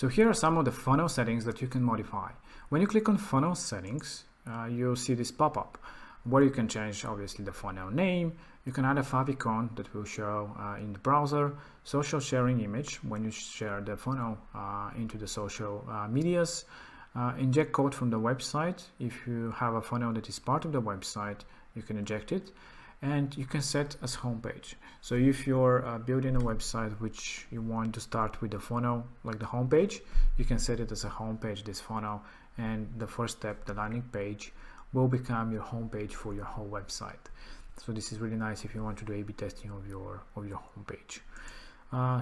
So here are some of the funnel settings that you can modify. When you click on funnel settings, you'll see this pop-up where you can change obviously the funnel name. You can add a favicon that will show in the browser, social sharing image when you share the funnel into the social medias, inject code from the website. If you have a funnel that is part of the website, you can inject it, and you can set as homepage. So if you're building a website which you want to start with the funnel like the homepage, you can set it as a homepage, this funnel, and the first step, the landing page, will become your homepage for your whole website. So this is really nice if you want to do A/B testing of your homepage.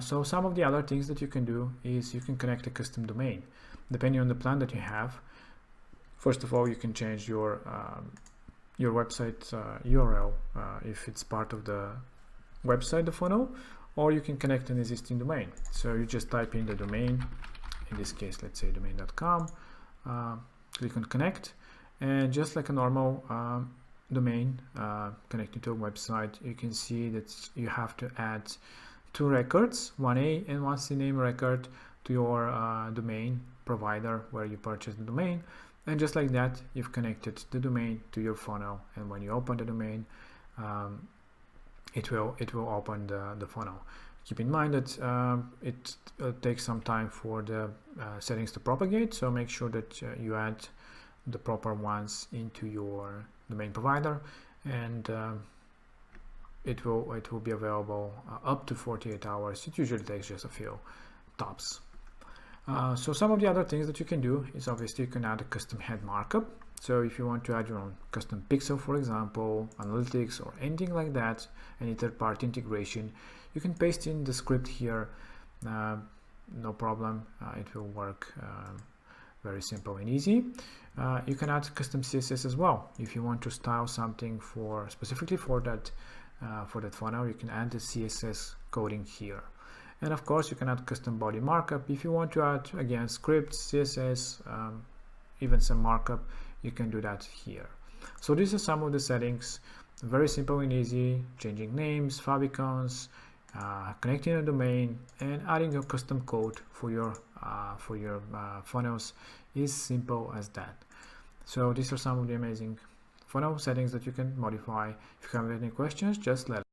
So some of the other things that you can do is you can connect a custom domain depending on the plan that you have. First of all, you can change your website URL if it's part of the website, the funnel, or you can connect an existing domain. So you just type in the domain, in this case let's say domain.com, click on connect, and just like a normal domain connecting to a website, you can see that you have to add two records, one A and one C name record, to your domain provider where you purchase the domain. And just like that, you've connected the domain to your funnel, and when you open the domain, it will open the funnel. Keep in mind that it takes some time for the settings to propagate, so make sure that you add the proper ones into your domain provider, and it will be available up to 48 hours. It usually takes just a few tops. So some of the other things that you can do is obviously you can add a custom head markup. So if you want to add your own custom pixel, for example, analytics or anything like that, any third-party integration, you can paste in the script here, no problem. It will work very simple and easy. You can add custom CSS as well. If you want to style something specifically for that funnel, you can add the CSS coding here. And of course, you can add custom body markup. If you want to add, again, scripts, CSS, even some markup, you can do that here. So these are some of the settings, very simple and easy: changing names, favicons, connecting a domain, and adding your custom code for your funnels is simple as that. So these are some of the amazing funnel settings that you can modify. If you have any questions, just let